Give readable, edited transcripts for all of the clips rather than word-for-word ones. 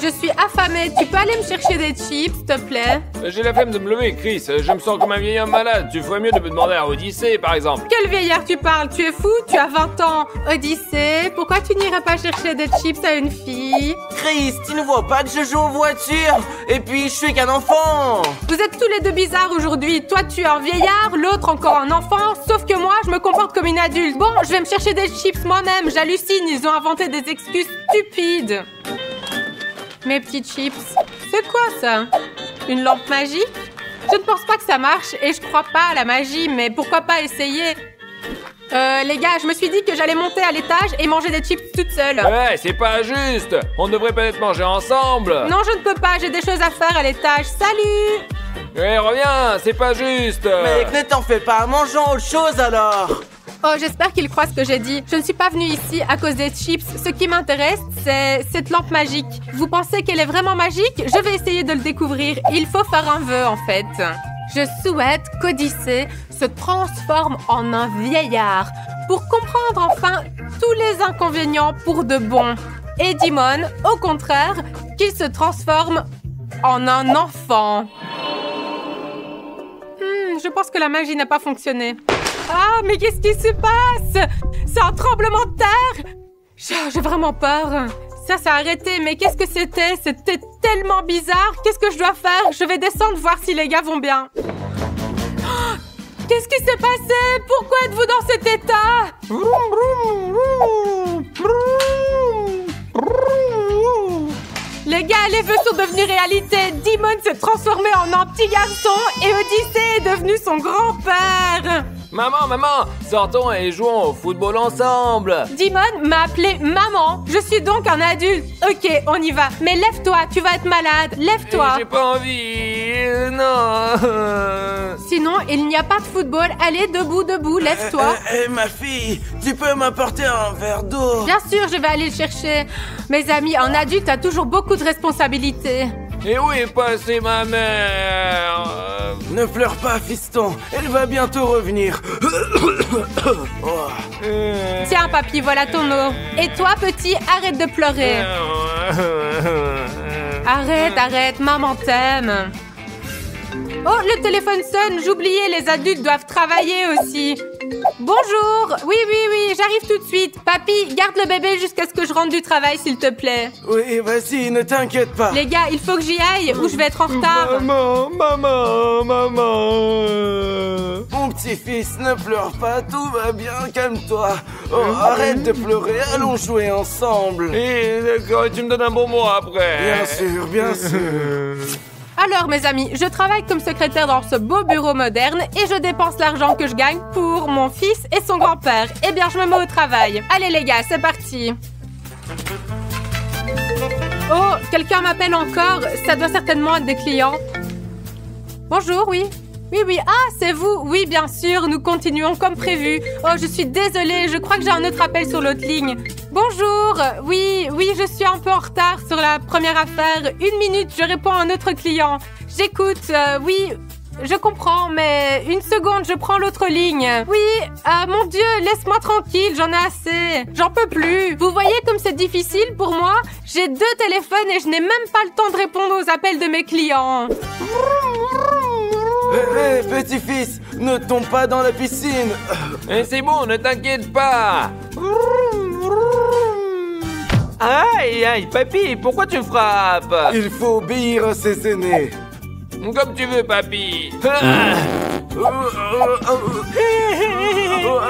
Je suis affamée. Tu peux aller me chercher des chips, s'il te plaît? J'ai la flemme de me lever, Chris. Je me sens comme un vieil homme malade. Tu ferais mieux de me demander à Odyssée, par exemple. Quel vieillard tu parles? Tu es fou? Tu as 20 ans. Odyssée, pourquoi tu n'irais pas chercher des chips à une fille? Chris, tu ne vois pas que je joue aux voitures? Et puis, je suis qu'un enfant. Vous êtes tous les deux bizarres aujourd'hui. Toi, tu es un vieillard, l'autre encore un enfant. Sauf que moi, je me comporte comme une adulte. Bon, je vais me chercher des chips moi-même. J'hallucine, ils ont inventé des excuses stupides. Mes petits chips. C'est quoi ça? Une lampe magique? Je ne pense pas que ça marche et je crois pas à la magie, mais pourquoi pas essayer? Les gars, je me suis dit que j'allais monter à l'étage et manger des chips toute seule. Ouais, c'est pas juste. On devrait peut-être manger ensemble. Non, je ne peux pas, j'ai des choses à faire à l'étage. Salut! Ouais, reviens, c'est pas juste. Mec, ne t'en fais pas, mangeons autre chose alors. Oh, j'espère qu'il croit ce que j'ai dit. Je ne suis pas venue ici à cause des chips. Ce qui m'intéresse, c'est cette lampe magique. Vous pensez qu'elle est vraiment magique? Je vais essayer de le découvrir. Il faut faire un vœu, en fait. Je souhaite qu'Odyssée se transforme en un vieillard pour comprendre enfin tous les inconvénients pour de bon. Et Dimon, au contraire, qu'il se transforme en un enfant. Je pense que la magie n'a pas fonctionné. Ah, mais qu'est-ce qui se passe? C'est un tremblement de terre! J'ai vraiment peur. Ça a arrêté, mais qu'est-ce que c'était? C'était tellement bizarre. Qu'est-ce que je dois faire? Je vais descendre voir si les gars vont bien. Oh, qu'est-ce qui s'est passé? Pourquoi êtes-vous dans cet état? Les gars, les vœux sont devenus réalité. Dimon s'est transformé en un petit garçon et Odyssée est devenu son grand-père. Maman, sortons et jouons au football ensemble. Dimon m'a appelé maman. Je suis donc un adulte. Ok, on y va. Mais lève-toi, tu vas être malade. Lève-toi. J'ai pas envie. Non. Sinon, il n'y a pas de football. Allez, debout, lève-toi. Ma fille, tu peux m'apporter un verre d'eau? Bien sûr, je vais aller le chercher. Mes amis, un adulte a toujours beaucoup de responsabilités. Et où est passée ma mère? Ne pleure pas, fiston. Elle va bientôt revenir. Tiens, papy, voilà ton eau. Et toi, petit, arrête de pleurer. Arrête, maman t'aime. Oh, le téléphone sonne. J'oubliais, les adultes doivent travailler aussi. Bonjour. Oui, j'arrive tout de suite. Papy, garde le bébé jusqu'à ce que je rentre du travail, s'il te plaît. Oui, vas-y, ne t'inquiète pas. Les gars, il faut que j'y aille ou je vais être en retard. Maman. Mon petit-fils, ne pleure pas, tout va bien, calme-toi. Oh, arrête de pleurer, allons jouer ensemble. D'accord, tu me donnes un bon mot après. Bien sûr. Alors, mes amis, je travaille comme secrétaire dans ce beau bureau moderne et je dépense l'argent que je gagne pour mon fils et son grand-père. Eh bien, je me mets au travail. Allez, les gars, c'est parti. Oh, quelqu'un m'appelle encore. Ça doit certainement être des clients. Bonjour, oui. Oui. Ah, c'est vous. Oui, bien sûr, nous continuons comme prévu. Oh, je suis désolée, je crois que j'ai un autre appel sur l'autre ligne. Bonjour. Oui, je suis un peu en retard sur la première affaire. 1 minute, je réponds à un autre client. J'écoute, oui, je comprends, mais 1 seconde, je prends l'autre ligne. Oui, mon Dieu, laisse-moi tranquille, j'en ai assez. J'en peux plus. Vous voyez comme c'est difficile pour moi? J'ai 2 téléphones et je n'ai même pas le temps de répondre aux appels de mes clients. Hé, petit-fils, ne tombe pas dans la piscine. C'est bon, ne t'inquiète pas. Aïe, papy, pourquoi tu frappes? Il faut obéir à ses aînés. Comme tu veux, papy.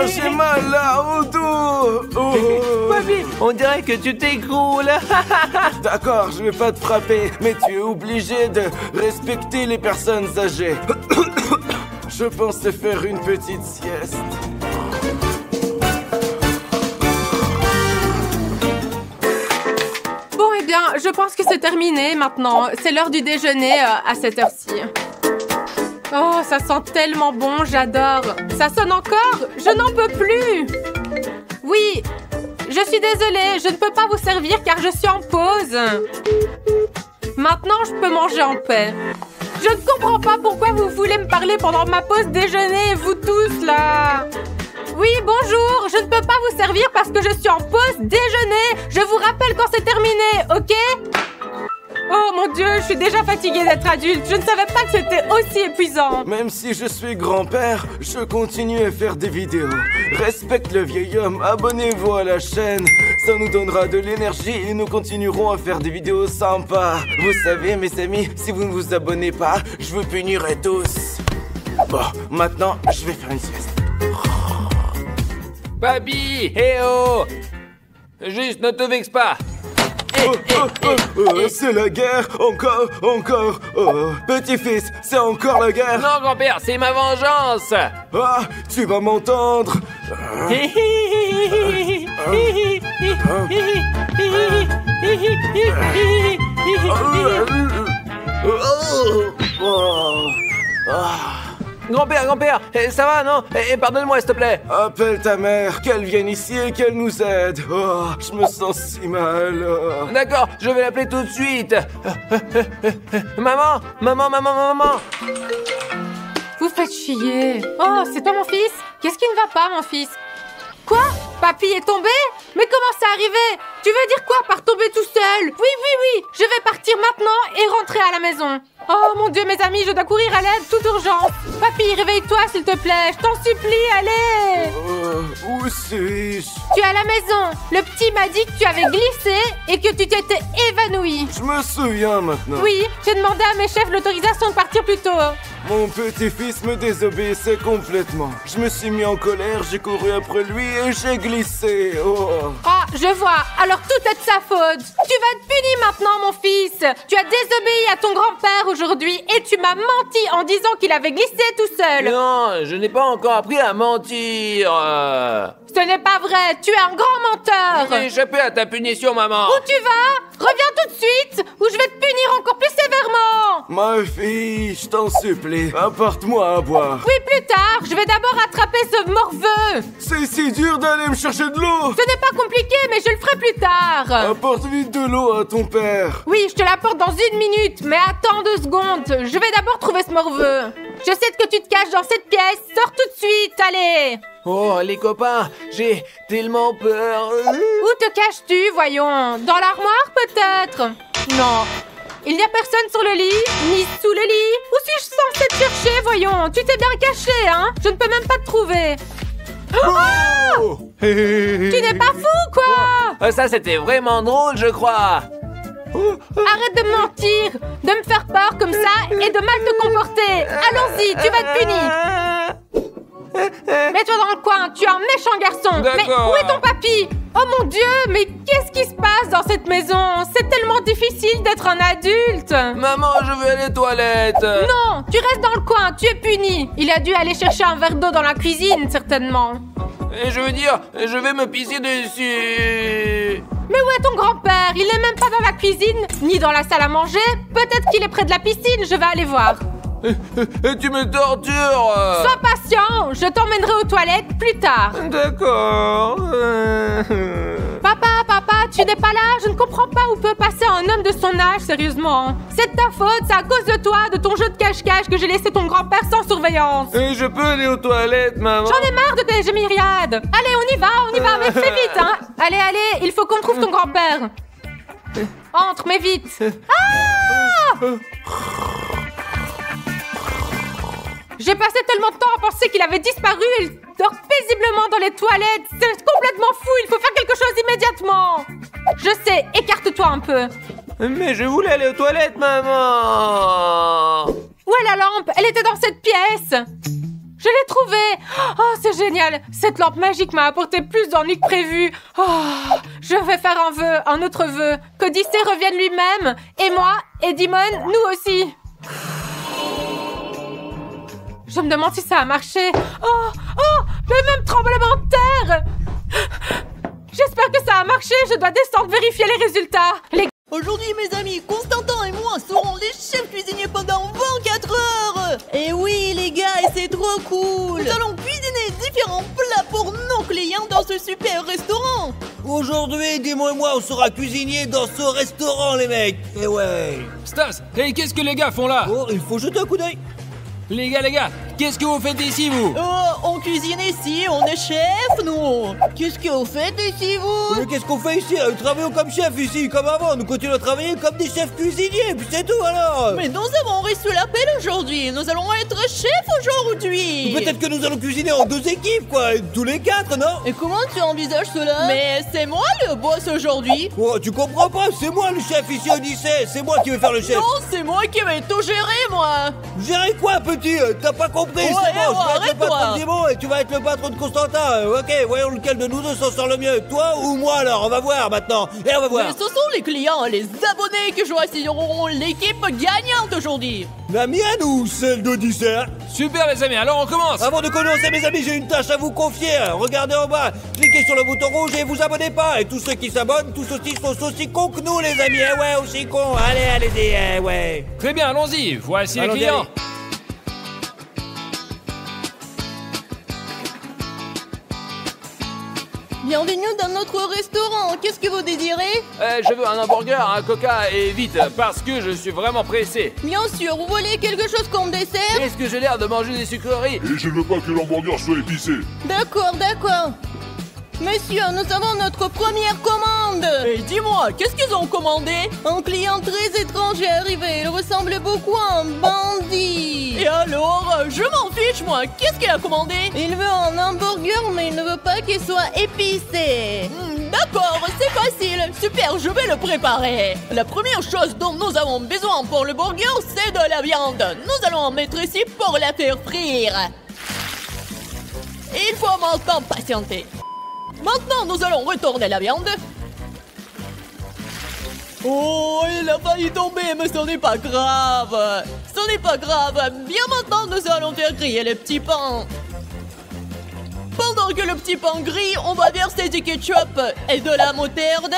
J'ai mal là au dos. Papy, on dirait que tu t'écroules. D'accord, je vais pas te frapper, mais tu es obligé de respecter les personnes âgées. Je pensais faire une petite sieste. Bon, eh bien, je pense que c'est terminé maintenant. C'est l'heure du déjeuner à cette heure-ci. Oh, ça sent tellement bon, j'adore. Ça sonne encore? Je n'en peux plus. Oui, je suis désolée, je ne peux pas vous servir car je suis en pause. Maintenant, je peux manger en paix. Je ne comprends pas pourquoi vous voulez me parler pendant ma pause déjeuner, vous tous, là. Oui, bonjour, je ne peux pas vous servir parce que je suis en pause déjeuner. Je vous rappelle quand c'est terminé, ok? Dieu, je suis déjà fatiguée d'être adulte. Je ne savais pas que c'était aussi épuisant. Même si je suis grand-père, je continue à faire des vidéos. Respecte le vieil homme, abonnez-vous à la chaîne. Ça nous donnera de l'énergie et nous continuerons à faire des vidéos sympas. Vous savez, mes amis, si vous ne vous abonnez pas, je vous punirai tous. Bon, maintenant, je vais faire une sieste. Papy, hé oh! Juste, ne te vexe pas. C'est la guerre, encore. Oh, petit-fils, c'est encore la guerre. Non, grand-père, c'est ma vengeance. Ah, tu vas m'entendre. Grand-père, ça va, non? Pardonne-moi, s'il te plaît. Appelle ta mère, qu'elle vienne ici et qu'elle nous aide. Oh, je me sens si mal. Oh. D'accord, je vais l'appeler tout de suite. Maman. Vous faites chier. Oh, c'est toi mon fils? Qu'est-ce qui ne va pas, mon fils? Quoi? Papy est tombé? Mais comment c'est arrivé? Tu veux dire quoi par tomber tout seul? Oui. Je vais partir maintenant et rentrer à la maison. Oh mon Dieu, mes amis, je dois courir à l'aide, toute urgence. Papy, réveille-toi, s'il te plaît. Je t'en supplie, allez. Où suis-je? Tu es à la maison. Le petit m'a dit que tu avais glissé et que tu t'étais évanoui. Je me souviens maintenant. Oui, j'ai demandé à mes chefs l'autorisation de partir plus tôt. Mon petit-fils me désobéissait complètement. Je me suis mis en colère, j'ai couru après lui et j'ai glissé. Oh. Ah, je vois. Alors tout est de sa faute. Tu vas être puni maintenant, mon fils. Tu as désobéi à ton grand-père aujourd'hui et tu m'as menti en disant qu'il avait glissé tout seul. Non, je n'ai pas encore appris à mentir. Ce n'est pas vrai. Tu es un grand menteur. J'ai échappé à ta punition, maman. Où tu vas? Reviens tout de suite ou je vais te punir encore plus sévèrement. Ma fille, je t'en supplie, apporte-moi à boire. Oui, plus tard. Je vais d'abord attraper ce morveux. C'est si dur d'aller me chercher de l'eau. Ce n'est pas compliqué, mais je le ferai plus tard. Apporte vite de l'eau à ton père. Oui, je te l'apporte dans 1 minute, mais attends 2 secondes. Je vais d'abord trouver ce morveux. Je sais que tu te caches dans cette pièce. Sors tout de suite, allez. Oh, les copains, j'ai tellement peur. Où te caches-tu, voyons? Dans l'armoire, peut-être? Non. Il n'y a personne sur le lit, ni sous le lit. Où suis-je censée te chercher, voyons? Tu t'es bien caché, hein? Je ne peux même pas te trouver. Oh! Tu n'es pas fou, quoi? Ça, c'était vraiment drôle, je crois. Arrête de me mentir, de me faire peur comme ça et de mal te comporter. Allons-y, tu vas être puni. Mets-toi dans le coin, tu es un méchant garçon. Mais où est ton papy? Oh mon Dieu, mais qu'est-ce qui se passe dans cette maison? C'est tellement difficile d'être un adulte. Maman, je veux aller aux toilettes. Non, tu restes dans le coin, tu es puni. Il a dû aller chercher un verre d'eau dans la cuisine, certainement. Et je veux dire, je vais me pisser dessus. Mais où est ton grand-père? Il n'est même pas dans la cuisine, ni dans la salle à manger. Peut-être qu'il est près de la piscine, je vais aller voir. Tu me tortures. Sois patient, je t'emmènerai aux toilettes plus tard. D'accord. Papa, tu n'es pas là? Je ne comprends pas où peut passer un homme de son âge, sérieusement. C'est de ta faute, c'est à cause de toi, de ton jeu de cache-cache que j'ai laissé ton grand-père sans surveillance. Et je peux aller aux toilettes, maman? J'en ai marre de tes gémiriades. Allez, on y va, mais fais vite, hein. Allez, il faut qu'on trouve ton grand-père. Entre, mais vite. Ah! J'ai passé tellement de temps à penser qu'il avait disparu et il dort paisiblement dans les toilettes. C'est complètement fou, il faut faire quelque chose immédiatement. Je sais, écarte-toi un peu. Mais je voulais aller aux toilettes, maman. Où est la lampe? Elle était dans cette pièce. Je l'ai trouvée. Oh, c'est génial. Cette lampe magique m'a apporté plus d'ennuis que prévu. Oh, je vais faire un autre vœu. Qu'Odyssée revienne lui-même. Et moi, et Dimon, nous aussi. Je me demande si ça a marché. Oh, le même tremblement de terre. J'espère que ça a marché. Je dois descendre vérifier les résultats. Aujourd'hui, mes amis, Constantin et moi serons les chefs cuisiniers pendant 24 heures. Et oui, les gars, c'est trop cool. Nous allons cuisiner différents plats pour nos clients dans ce super restaurant. Aujourd'hui, dis-moi et moi, on sera cuisiniers dans ce restaurant, les mecs. Et ouais. Stas, qu'est-ce que les gars font là? Oh, il faut jeter un coup d'œil. Les gars, qu'est-ce que vous faites ici, vous? Oh, on cuisine ici, on est chef, nous. Qu'est-ce que vous faites ici, vous? Mais qu'est-ce qu'on fait ici? Nous travaillons comme chef ici, comme avant. Nous continuons à travailler comme des chefs cuisiniers, puis c'est tout alors. Mais nous avons reçu l'appel aujourd'hui. Nous allons être chefs aujourd'hui. Peut-être que nous allons cuisiner en 2 équipes, quoi. Tous les 4, non? Et comment tu envisages cela? Mais c'est moi le boss aujourd'hui. Oh, tu comprends pas? C'est moi le chef ici, Odyssée. C'est moi qui vais faire le chef. Non, c'est moi qui vais tout gérer, moi. Gérer quoi, petit? T'as pas compris? Ouais, C'est bon, je vais être le arrête-toi. patron de Dimon et tu vas être le patron de Constantin. Ok, voyons lequel de nous deux s'en sort le mieux. Toi ou moi alors? On va voir maintenant. Et on va voir. Mais ce sont les clients, les abonnés qui choisiront l'équipe gagnante aujourd'hui. La mienne ou celle d'Odyssée? Super les amis, alors on commence. Avant de commencer, mes amis, j'ai une tâche à vous confier. Regardez en bas, cliquez sur le bouton rouge et vous abonnez pas. Et tous ceux qui s'abonnent, tous aussi sont aussi cons que nous, les amis. Eh ouais, aussi cons. Allez, allez-y, eh ouais. Très bien, allons-y, voici les Allons-y, clients. allez. Bienvenue dans notre restaurant. Qu'est-ce que vous désirez? Je veux un hamburger, un coca et vite, parce que je suis vraiment pressé. Bien sûr, vous voulez quelque chose comme dessert? Est-ce que j'ai l'air de manger des sucreries? Et je ne veux pas que l'hamburger soit épicé. D'accord, d'accord. Monsieur, nous avons notre première commande. Et dis-moi, qu'est-ce qu'ils ont commandé? Un client très étrange est arrivé. Il ressemble beaucoup à un bandit. Et alors, je m'en fiche, moi. Qu'est-ce qu'il a commandé? Il veut un hamburger, mais il ne veut pas qu'il soit épicé. D'accord, c'est facile. Super, je vais le préparer. La première chose dont nous avons besoin pour le burger, c'est de la viande. Nous allons en mettre ici pour la faire frire. Il faut maintenant patienter. Maintenant, nous allons retourner la viande. Oh, il a failli tomber, mais ce n'est pas grave. Ce n'est pas grave. Bien maintenant, nous allons faire griller le petit pain. Pendant que le petit pain grille, on va verser du ketchup et de la moutarde.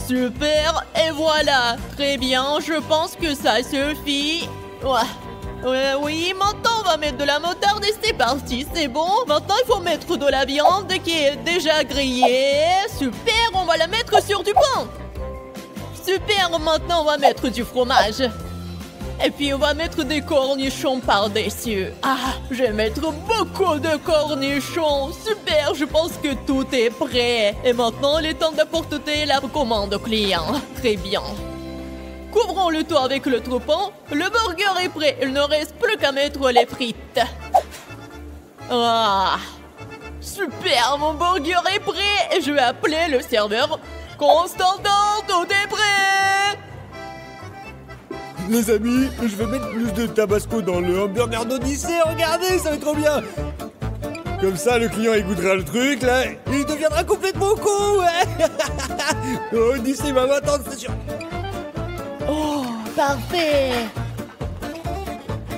Super, et voilà. Très bien, je pense que ça suffit. Oui, maintenant on va mettre de la moutarde et c'est parti, c'est bon. Maintenant il faut mettre de la viande qui est déjà grillée. Super, on va la mettre sur du pain. Super, maintenant on va mettre du fromage. Et puis on va mettre des cornichons par-dessus. Ah, je vais mettre beaucoup de cornichons. Super, je pense que tout est prêt. Et maintenant il est temps d'apporter la commande au client. Très bien. Couvrons le tout avec le troupon. Le burger est prêt. Il ne reste plus qu'à mettre les frites. Ah, super, mon burger est prêt. Et je vais appeler le serveur. Constantin, tout est prêt. Les amis, je vais mettre plus de tabasco dans le hamburger d'Odyssée. Regardez, ça va être trop bien. Comme ça, le client il goûtera le truc, là. Il deviendra complètement con, ouais. Odyssée va m'attendre, c'est sûr. Oh, parfait.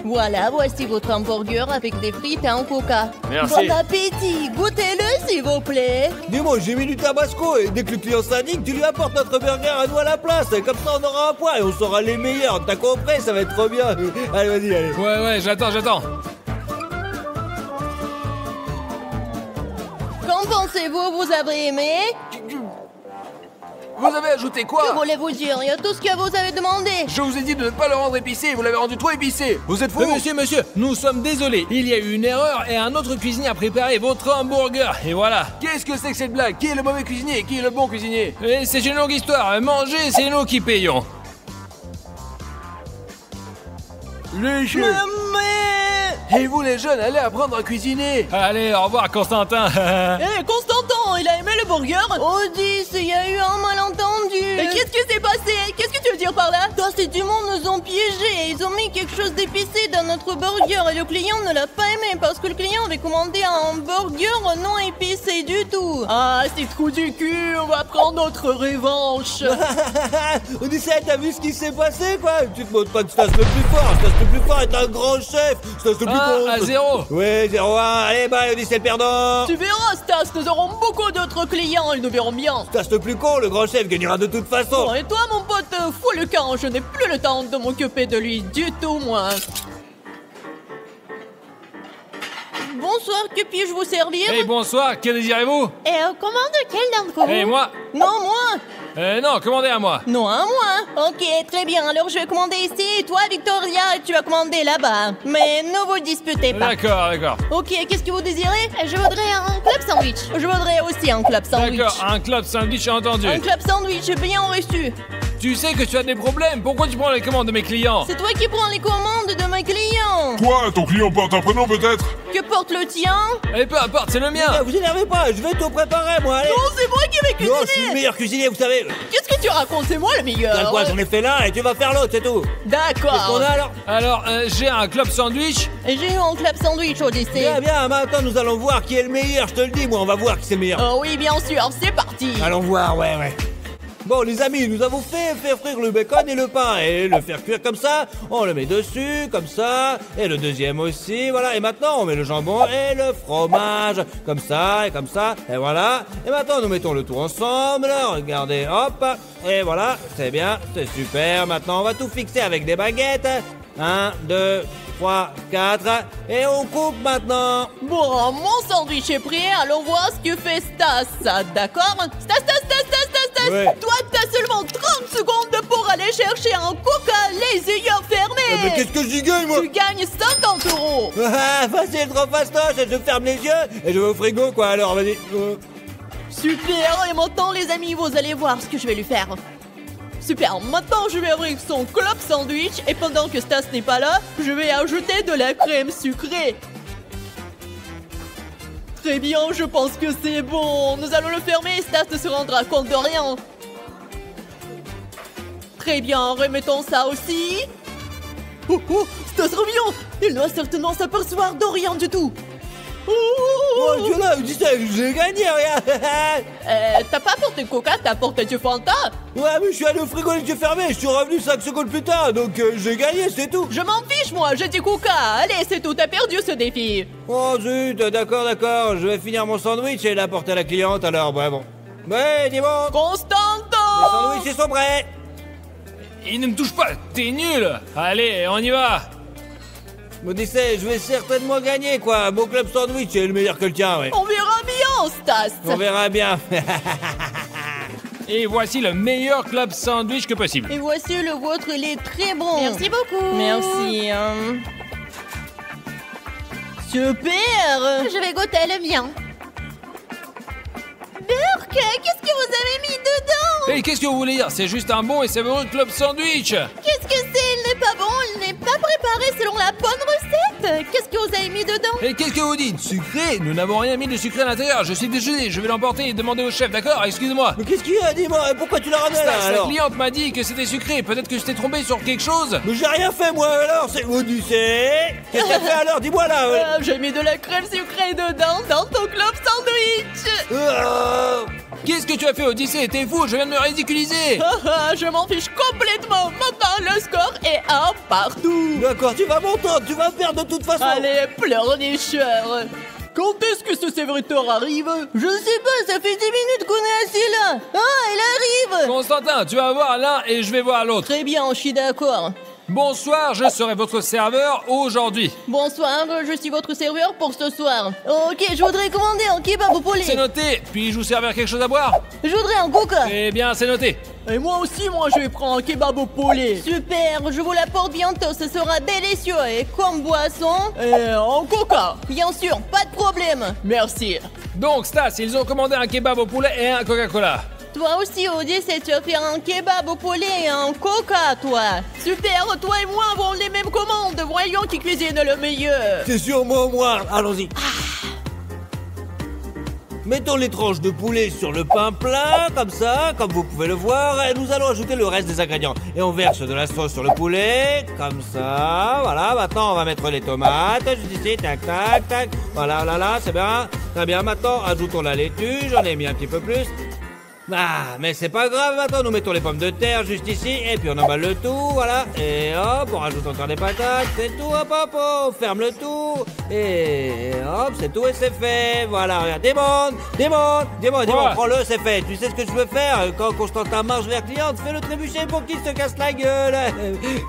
Voilà, voici votre hamburger avec des frites et un coca. Merci. Bon appétit. Goûtez-le, s'il vous plaît. Dis-moi, j'ai mis du tabasco et dès que le client s'indigne, tu lui apportes notre burger à nous à la place. Comme ça, on aura un point et on sera les meilleurs. T'as compris? Ça va être trop bien. Allez, vas-y, allez. Ouais, j'attends. Qu'en pensez-vous? Vous avez aimé? Vous avez ajouté Que quoi? voulez-vous dire? Il y a tout ce que vous avez demandé. Je vous ai dit de ne pas le rendre épicé, vous l'avez rendu trop épicé. Vous êtes fou? Monsieur, nous sommes désolés. Il y a eu une erreur et un autre cuisinier a préparé votre hamburger. Et voilà. Qu'est-ce que c'est que cette blague? Qui est le mauvais cuisinier et qui est le bon cuisinier? Et c'est une longue histoire. Manger, c'est nous qui payons. Les jeux. Et vous les jeunes, allez apprendre à cuisiner. Allez, au revoir, Constantin. Hé, Constantin, il a aimé le burger? Odyssey, il y a eu un malentendu. Mais qu'est-ce qui s'est passé? Qu'est-ce que tu veux dire par là? Dans ces du monde nous ont piégés. Ils ont mis quelque chose d'épicé dans notre burger et le client ne l'a pas aimé parce que le client avait commandé un burger non épicé du tout. Ah, c'est trou du cul, on va prendre notre revanche. Odyssée, t'as vu ce qui s'est passé, quoi? Tu te montres pas de Stas le plus fort. Stas le plus fort est un grand chef. Stas le plus con. À 0. Ouais, 0-1. Allez, bye, Odyssée le perdant. Tu verras, Stas, nous aurons beaucoup d'autres clients, ils nous verront bien. Stas le plus con, le grand chef gagnera de toute façon. Bon, et toi, mon pote, fous le camp, je n'ai plus le temps de m'occuper de lui du tout, moi. Bonsoir, que puis-je vous servir? Hey, bonsoir, que désirez-vous? Et commande quel d'entre vous? Hey, moi. Non, moi. Non, commandez à moi. Non, à moi. Ok, très bien. Alors je vais commander ici. Toi, Victoria, tu vas commander là-bas. Mais ne vous disputez pas. D'accord, d'accord. Ok, qu'est-ce que vous désirez? Je voudrais un club sandwich. Je voudrais aussi un club sandwich. D'accord, un club sandwich, entendu. Un club sandwich, bien reçu. Tu sais que tu as des problèmes. Pourquoi tu prends les commandes de mes clients? C'est toi qui prends les commandes de mes clients. Quoi? Ton client porte un prénom peut-être? Que porte le tien? Eh, peu importe, c'est le mien. Vous énervez pas, je vais tout préparer moi, allez. Non, c'est moi qui vais cuisiner. Non, je suis le meilleur cuisinier, vous savez. Qu'est-ce que tu racontes? C'est moi le meilleur. T'as quoi? J'en ai fait l'un et tu vas faire l'autre, c'est tout. Qu'est-ce qu'on D'accord. a alors? Alors, j'ai un club sandwich. J'ai eu un club sandwich au lycée. Bien, bien, maintenant nous allons voir qui est le meilleur, je te le dis, moi, on va voir qui c'est le meilleur. Oh oui, bien sûr, c'est parti. Allons voir, ouais. Bon, les amis, nous avons fait faire frire le bacon et le pain, et le faire cuire comme ça, on le met dessus, comme ça, et le deuxième aussi, voilà, et maintenant on met le jambon et le fromage, comme ça, et voilà, et maintenant nous mettons le tout ensemble, regardez, hop, et voilà, c'est bien, c'est super, maintenant on va tout fixer avec des baguettes, 1, 2, 3, 4, et on coupe maintenant. Bon, mon sandwich est prêt, allons voir ce que fait Stas. D'accord? Stas. Ouais. Toi, t'as seulement 30 secondes pour aller chercher un coca, les yeux fermés. Mais qu'est-ce que j'y gagne, moi? Tu gagnes 50 €. Ah, facile, trop fastoche, je ferme les yeux, et je vais au frigo, quoi, alors, vas-y. Super, et maintenant les amis, vous allez voir ce que je vais lui faire. Super, maintenant je vais ouvrir son club sandwich et pendant que Stas n'est pas là, je vais ajouter de la crème sucrée. Très bien, je pense que c'est bon. Nous allons le fermer et Stas ne se rendra compte de rien. Très bien, remettons ça aussi. Oh, Stas revient. Il doit certainement s'apercevoir de rien du tout. Oh, Dieu là, dis ça, j'ai gagné, regarde. T'as pas apporté Coca, t'as apporté du Fanta. Ouais, mais je suis allé au frigo les yeux fermés, je suis revenu 5 secondes plus tard, donc j'ai gagné, c'est tout. Je m'en fiche, moi, j'ai dit Coca. Allez, c'est tout, t'as perdu ce défi. Oh zut, d'accord, je vais finir mon sandwich et l'apporter à la cliente, alors, ouais, bon. Ouais, dis bon. Constantin. Les sandwichs, ils sont prêts. Il ne me touche pas, t'es nul. Allez, on y va. Odyssey, je vais certainement gagner, quoi. Mon club sandwich est le meilleur que le tien, ouais. On verra bien, Stas. On verra bien. Et voici le meilleur club sandwich que possible. Et voici le vôtre, il est très bon. Merci beaucoup. Merci. Super. Je vais goûter le mien. Burk, qu'est-ce que vous avez mis dedans? Et qu'est-ce que vous voulez dire? C'est juste un bon et savoureux club sandwich. Qu'est-ce que c'est? Il n'est pas bon, il n'est pas préparé selon la bonne recette. Qu'est-ce que vous avez mis dedans? Et qu'est-ce que vous dites? Sucré? Nous n'avons rien mis de sucré à l'intérieur. Je suis désolé, je vais l'emporter et demander au chef, d'accord? Excusez-moi. Mais qu'est-ce qu'il y a, dis-moi, pourquoi tu l'as ramené là, La alors? cliente m'a dit que c'était sucré. Peut-être que je t'ai trompé sur quelque chose. Mais j'ai rien fait, moi, alors, c'est Odyssey. Qu'est-ce que t'as fait, alors? Dis-moi, là. J'ai mis de la crème sucrée dedans dans ton club sandwich. Qu'est-ce que tu as fait, Odyssey? T'es fou, je viens de me ridiculiser. Je m'en fiche complètement. Maintenant, le score est 1 partout. D'accord, tu vas m'entendre, tu vas perdre de toute façon. Allez, pleurnicheur. Quand est-ce que ce serviteur arrive? Je sais pas, ça fait 10 minutes qu'on est assis là. Ah, il arrive. Constantin, tu vas voir l'un et je vais voir l'autre. Très bien, je suis d'accord. Bonsoir, je serai votre serveur aujourd'hui. Bonsoir, je suis votre serveur pour ce soir. Ok, je voudrais commander un kebab au poulet. C'est noté. Puis-je vous servir quelque chose à boire? Je voudrais un coca. Eh bien, c'est noté. Et moi aussi, je vais prendre un kebab au poulet. Super, je vous l'apporte bientôt, ce sera délicieux. Et comme boisson, un coca. Bien sûr, pas de problème. Merci. Donc, Stas, ils ont commandé un kebab au poulet et un Coca-Cola. Toi aussi, Odyssey, tu vas faire un kebab au poulet et un coca, toi. Super, toi et moi avons les mêmes commandes. Voyons qui cuisine le meilleur. C'est sûrement moi, allons-y. Mettons les tranches de poulet sur le pain plat, comme ça, comme vous pouvez le voir, et nous allons ajouter le reste des ingrédients. Et on verse de la sauce sur le poulet, comme ça, voilà. Maintenant, on va mettre les tomates, juste ici, tac, tac, tac. Voilà, là, c'est bien. Très bien, maintenant, ajoutons la laitue, j'en ai mis un petit peu plus. Ah, mais c'est pas grave, maintenant nous mettons les pommes de terre juste ici, et puis on emballe le tout, voilà, et hop, on rajoute encore des patates, c'est tout, hop, on ferme le tout, et hop, c'est tout et c'est fait, voilà, regarde, démonte, prends-le, c'est fait, tu sais ce que je veux faire, quand Constantin marche vers cliente, fais-le trébucher pour qu'il se casse la gueule,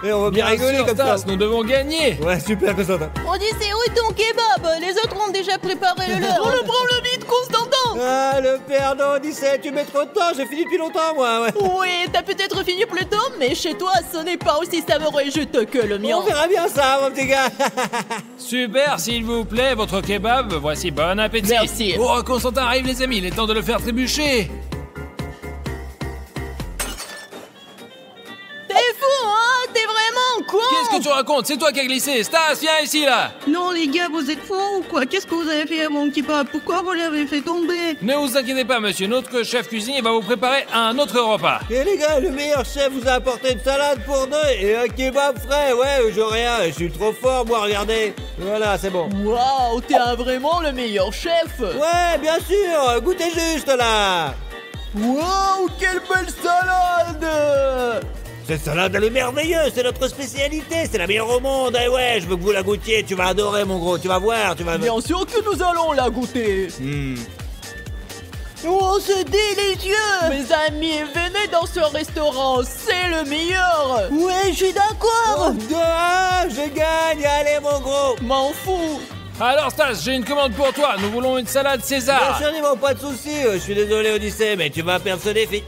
et on va bien rigoler sûr, comme Stas, ça. nous devons gagner. Ouais, super Constantin. Odyssey, où est ton kebab? Les autres ont déjà préparé le leur. On le prend le vite, Constantin. Ah, le père d'Odyssée, tu mets trop de temps, j'ai fini depuis longtemps, moi, ouais. Oui, t'as peut-être fini plus tôt, mais chez toi, ce n'est pas aussi savoureux et juteux que le mien. On verra bien ça, mon petit gars. Super, s'il vous plaît, votre kebab. Voici, bon appétit. Merci. Oh, Constantin arrive, les amis, il est temps de le faire trébucher. T'es fou, hein? T'es vraiment con! Qu'est-ce que tu racontes? C'est toi qui as glissé. Stas, viens ici, là. Non les gars, vous êtes fous ou quoi? Qu'est-ce que vous avez fait à mon kebab? Pourquoi vous l'avez fait tomber? Ne vous inquiétez pas, monsieur. Notre chef cuisinier va vous préparer un autre repas. Et les gars, le meilleur chef vous a apporté une salade pour deux et un kebab frais. Ouais, je rien, je suis trop fort, moi, regardez. Voilà, c'est bon. Waouh, t'es vraiment le meilleur chef! Ouais, bien sûr, goûtez juste, là. Waouh, quelle belle salade! Cette salade, elle est merveilleuse, c'est notre spécialité, c'est la meilleure au monde. Et ouais, je veux que vous la goûtiez, tu vas adorer, mon gros, tu vas voir, tu vas... Bien sûr que nous allons la goûter! Oh, c'est délicieux! Mes amis, venez dans ce restaurant, c'est le meilleur! Ouais, je suis d'accord. 2-1, je gagne, allez, mon gros. M'en fous! Alors, Stas, j'ai une commande pour toi. Nous voulons une salade Bien César. sûr, Nemo, pas de soucis, je suis désolé, Odyssée, mais tu vas perdre ce défi.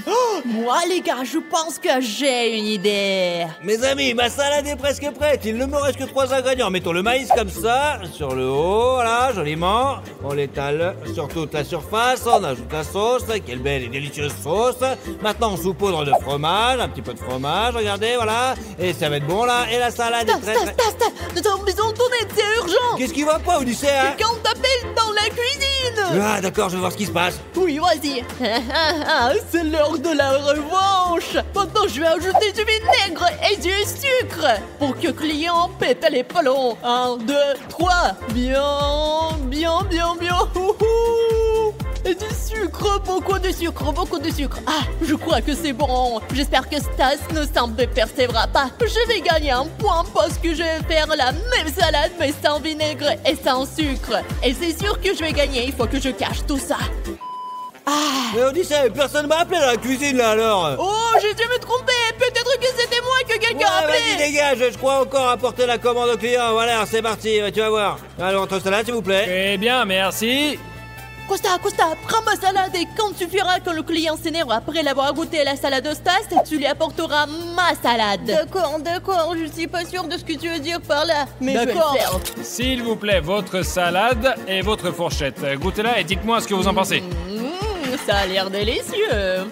Oh, moi, les gars, je pense que j'ai une idée! Mes amis, ma salade est presque prête. Il ne me reste que 3 ingrédients. Mettons le maïs comme ça, sur le haut, voilà, joliment. On l'étale sur toute la surface. On ajoute la sauce. Quelle belle et délicieuse sauce. Maintenant, on saupoudre de fromage, un petit peu de fromage, regardez, voilà. Et ça va être bon, là. Et la salade est très... Stas, nous avons besoin de ton aide, c'est urgent! Qu'est-ce qui va pas, Odyssée, hein? Quelqu'un t'appelle dans la cuisine! Ah, d'accord, je vais voir ce qui se passe. Oui, vas-y! C'est l'heure de la revanche! Maintenant, je vais ajouter du vinaigre et du sucre pour que le client pète les plombs. 1, 2, 3. Bien. Ouhou. Et du sucre, beaucoup de sucre. Ah, je crois que c'est bon. J'espère que Stas ne s'en dépercevra pas. Je vais gagner un point parce que je vais faire la même salade mais sans vinaigre et sans sucre. Et c'est sûr que je vais gagner. Il faut que je cache tout ça. Mais Odyssée, personne m'a appelé dans la cuisine, là, alors. Oh, j'ai dû me tromper. Peut-être que c'était moi que quelqu'un a appelé. Vas-y, dégage, je crois encore apporter la commande au client. Voilà, c'est parti, tu vas voir. Alors, entre salade, s'il vous plaît. Très bien, merci. Costa, prends ma salade et quand tu verras que le client s'énerve après l'avoir goûté la salade de Stas, tu lui apporteras ma salade. D'accord, je suis pas sûre de ce que tu veux dire par là. Mais je vais le faire. S'il vous plaît, votre salade et votre fourchette. Goûtez-la et dites-moi ce que vous en pensez. Ça a l'air délicieux.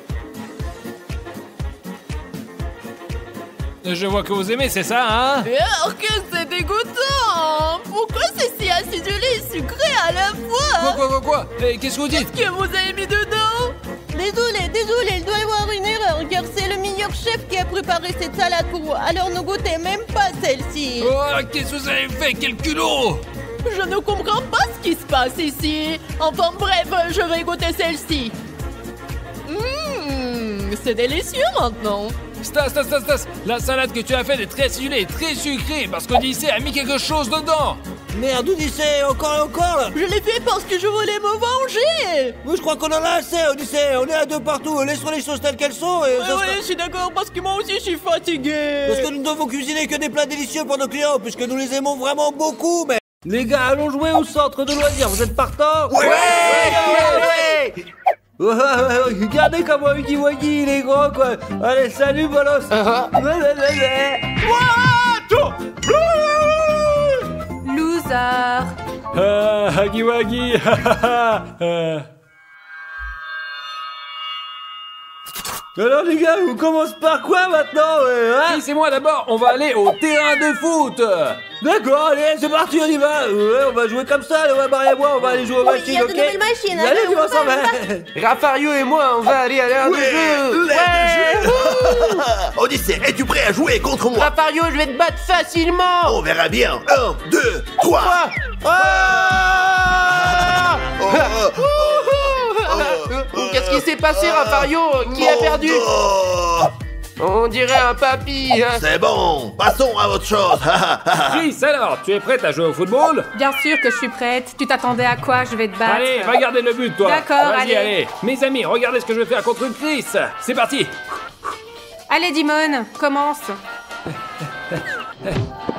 Je vois que vous aimez, c'est ça, hein? Alors que c'est dégoûtant. Pourquoi c'est si acidulé et sucré à la fois? Quoi? Qu'est-ce que vous dites? Qu'est-ce que vous avez mis dedans? Désolé, il doit y avoir une erreur, car c'est le meilleur chef qui a préparé cette salade pour vous. Alors ne goûtez même pas celle-ci. Oh, qu'est-ce que vous avez fait? Quel culot! Je ne comprends pas ce qui se passe ici. Enfin bref, je vais goûter celle-ci. C'est délicieux maintenant. Stas, la salade que tu as faite est très acidulée et très sucrée parce qu'Odyssée a mis quelque chose dedans. Merde, Odyssée, encore et encore, là. Je l'ai fait parce que je voulais me venger. Oui, je crois qu'on en a assez, Odyssée. On est à deux partout. Laissons les choses telles qu'elles sont. Et ça Oui, je suis d'accord parce que moi aussi je suis fatigué. Parce que nous ne devons cuisiner que des plats délicieux pour nos clients, puisque nous les aimons vraiment beaucoup, mais... Les gars, allons jouer au centre de loisirs. Vous êtes partants? Ouais. Regardez comment Huggy Wuggy il est gros, quoi. Allez, salut, bolos. Loser. Huggy Wuggy. Alors les gars, on commence par quoi maintenant, hein? Si, c'est moi d'abord, on va aller au terrain de foot. D'accord, allez, c'est parti, on y va. Ouais, on va jouer comme ça, ouais, Marie et moi, on va aller jouer aux machines, il y a de ok? nouvelles machines, Allez, allez, on s'en va. Rafario et moi, on va aller à l'air de jeu. Odyssée, es-tu prêt à jouer contre moi? Rafario, je vais te battre facilement. On verra bien. 1, 2, 3. Qu'est-ce qui s'est passé, Rafario? Qui a perdu? On dirait un papy, hein. C'est bon, passons à autre chose. Chris, alors, tu es prête à jouer au football? Bien sûr que je suis prête. Tu t'attendais à quoi? Je vais te battre. Allez, va garder le but, toi. D'accord, Vas-y, allez. allez. Mes amis, regardez ce que je vais faire contre Chris. C'est parti. Allez, Dimon, commence.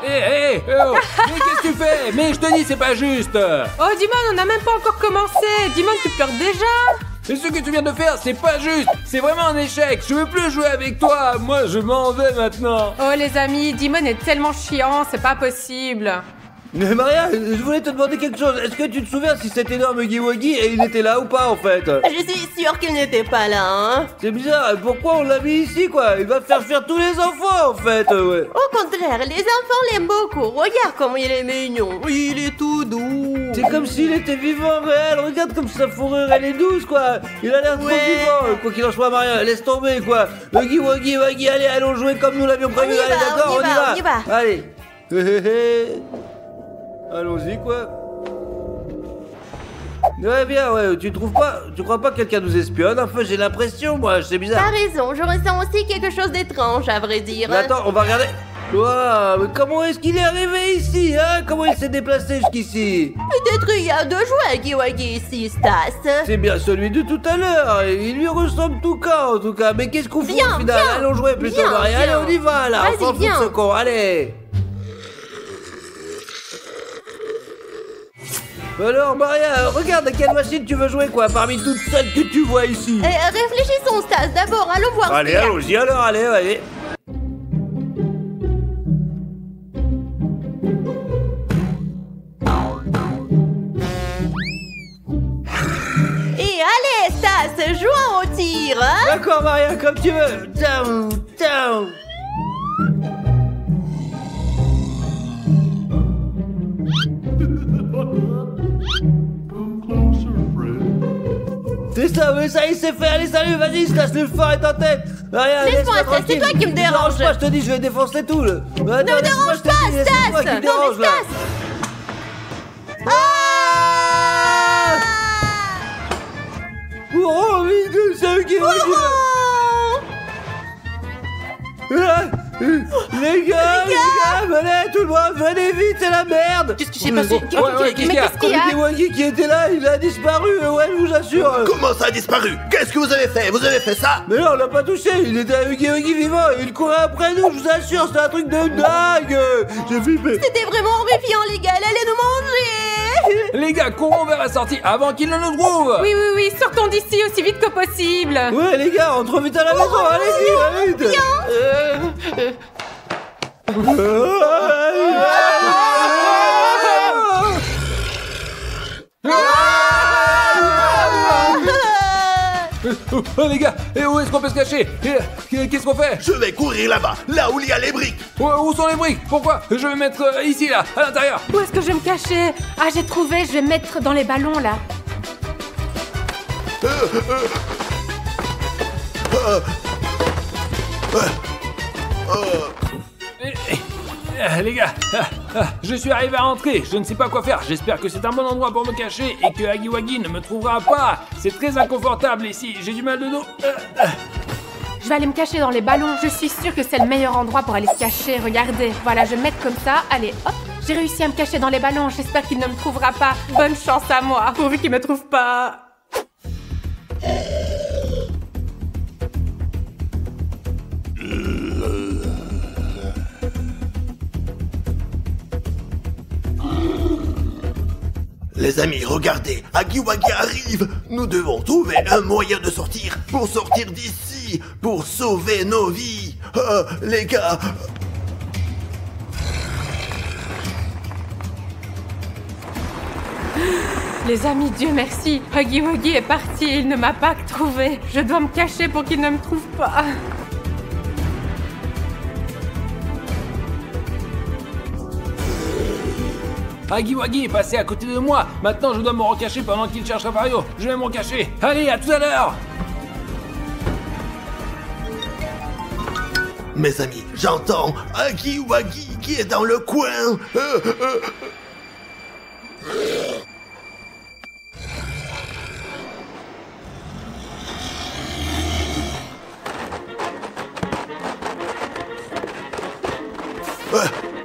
Hé, oh. Mais qu'est-ce que tu fais? Mais je te dis, c'est pas juste. Oh, Dimon, on n'a même pas encore commencé. Dimon, tu pleures déjà? Mais ce que tu viens de faire, c'est pas juste. C'est vraiment un échec. Je veux plus jouer avec toi. Moi, je m'en vais maintenant. Oh, les amis, Dimon est tellement chiant, c'est pas possible. Mais Maria, je voulais te demander quelque chose. Est-ce que tu te souviens si cet énorme Huggy et il était là ou pas en fait? Je suis sûre qu'il n'était pas là, hein. C'est bizarre, pourquoi on l'a mis ici quoi? Il va faire fuir tous les enfants en fait, ouais. Au contraire, les enfants l'aiment beaucoup. Regarde comme il est mignon. Il est tout doux. C'est comme s'il était vivant réel, regarde comme sa fourrure elle est douce quoi. Il a l'air trop vivant, quoi qu'il en soit Maria, laisse tomber quoi. Huggy, allez, allons jouer comme nous l'avions prévu, allez d'accord, on y va. Allez. Allons-y quoi. Ouais bien, ouais, tu trouves pas? Tu crois pas que quelqu'un nous espionne? Enfin j'ai l'impression moi, c'est bizarre. T'as raison, je ressens aussi quelque chose d'étrange à vrai dire. Mais attends, on va regarder. Waouh, mais comment est-ce qu'il est arrivé ici, hein? Comment il s'est déplacé jusqu'ici? Peut-être il y a deux jouets Huggy ici, Stas. C'est bien celui de tout à l'heure, il lui ressemble tout cas en tout cas. Mais qu'est-ce qu'on fout au final? Allons jouer plutôt, Maria, allez on y va là, on s'en fout de ce con, allez. Alors Maria, regarde à quelle machine tu veux jouer quoi, parmi toutes celles que tu vois ici. Réfléchissons Stas, d'abord, allons voir. Allez, allons-y alors, allez. Et allez Stas, jouons au tir, hein. D'accord Maria, comme tu veux. Ciao. C'est ça, mais ça il sait faire, allez salut, vas-y Stas, le phare est en tête. Laisse-moi Stas, c'est toi qui me dérange. Je te dis, je vais défoncer tout le. Ne me dérange pas Stas. C'est moi qui dérange là. Oh, vite, c'est eux qui Les gars, venez tout le monde, venez vite, c'est la merde. Qu'est-ce qui s'est passé? Qu'est-ce qu'il y a? Le Huggy qui était là, il a disparu, ouais, je vous assure. Comment ça a disparu? Qu'est-ce que vous avez fait? Vous avez fait ça? Mais non, on l'a pas touché, il était un Huggy vivant, il courait après nous, je vous assure, c'était un truc de dingue. J'ai flippé. C'était vraiment horrifiant les gars, elle allait nous manger. Les gars, courons vers la sortie avant qu'il ne nous trouve. Oui, sortons d'ici aussi vite que possible. Ouais les gars, on vite à la maison, allez vite. Oh, les gars, et où est-ce qu'on peut se cacher? Qu'est-ce qu'on fait? Je vais courir là-bas, là où il y a les briques. Où sont les briques? Pourquoi? Je vais me mettre ici, là, à l'intérieur. Où est-ce que je vais me cacher? Ah, j'ai trouvé, je vais me mettre dans les ballons, là. Les gars, je suis arrivé à entrer, je ne sais pas quoi faire. J'espère que c'est un bon endroit pour me cacher et que Huggy ne me trouvera pas. C'est très inconfortable ici, j'ai du mal de dos. Je vais aller me cacher dans les ballons. Je suis sûre que c'est le meilleur endroit pour aller se cacher. Regardez, voilà, je vais me mettre comme ça. Allez, hop, j'ai réussi à me cacher dans les ballons. J'espère qu'il ne me trouvera pas. Bonne chance à moi, pourvu qu'il me trouve pas. Les amis, regardez, Huggy arrive. Nous devons trouver un moyen de sortir, pour sortir d'ici, pour sauver nos vies. Les gars... Les amis, Dieu merci, Huggy est parti et il ne m'a pas trouvé. Je dois me cacher pour qu'il ne me trouve pas. Huggy est passé à côté de moi. Maintenant, je dois me recacher pendant qu'il cherche Rafario. Je vais me recacher. Allez, à tout à l'heure. Mes amis, j'entends Huggy qui est dans le coin.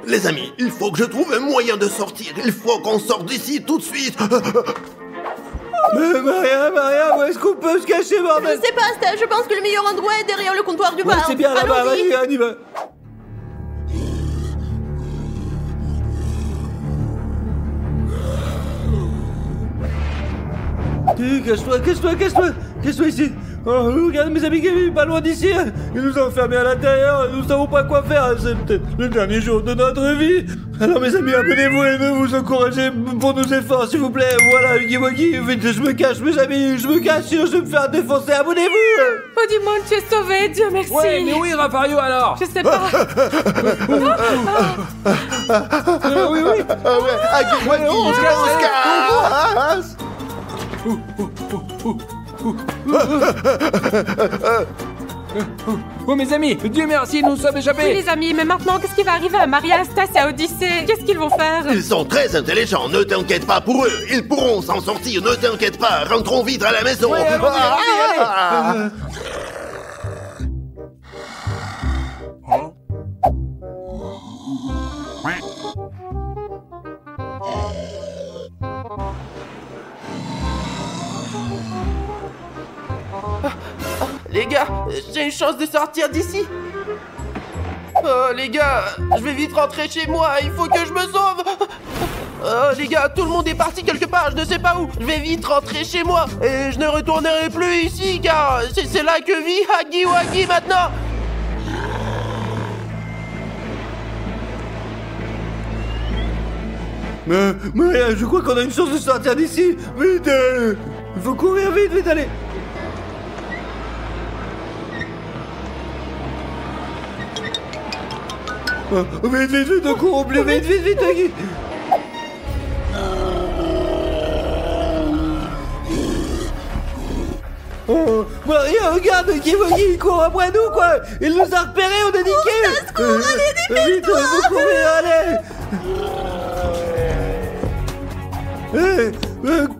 Les amis, il faut que je trouve un moyen de sortir. Il faut qu'on sorte d'ici tout de suite. Mais Maria, où est-ce qu'on peut se cacher, bordel? Je sais pas, Stas, je pense que le meilleur endroit est derrière le comptoir du bar. Ouais, c'est bien là-bas, vas-y, on y va. Cache-toi ici. Oh, regarde mes amis Kevin, pas loin d'ici. Ils nous ont enfermés à l'intérieur, nous savons pas quoi faire. C'est peut-être le dernier jour de notre vie. Alors mes amis, abonnez-vous et ne vous encouragez pour nos efforts, s'il vous plaît. Voilà, Huggy Wuggy, vite, je me cache, mes amis, je me cache, sinon je vais me faire défoncer. Abonnez-vous. Oh, dis-moi, tu es sauvé, Dieu merci. Ouais, mais oui, Rafario, alors. Je sais pas. Oui. Huggy Wuggy, je casse. Oh mes amis, Dieu merci, nous sommes Oui, échappés. les amis, mais maintenant, qu'est-ce qui va arriver à Maria, Stas et à Odyssée? Qu'est-ce qu'ils vont faire? Ils sont très intelligents, ne t'inquiète pas pour eux. Ils pourront s'en sortir, ne t'inquiète pas. Rentrons vite à la maison. Ouais, allez. Les gars, j'ai une chance de sortir d'ici. Oh les gars, je vais vite rentrer chez moi, il faut que je me sauve. Oh les gars, tout le monde est parti quelque part, je ne sais pas où. Je vais vite rentrer chez moi et je ne retournerai plus ici car c'est là que vit Huggy Wuggy maintenant. Maria, je crois qu'on a une chance de sortir d'ici. Vite, faut courir vite, allez. Vite, on court plus vite, Huggy. Oh, Maria, regarde, Huggy Wuggy, il court après nous, quoi. Il nous a repérés, on a niqué. Allez, vite, faut courir, allez.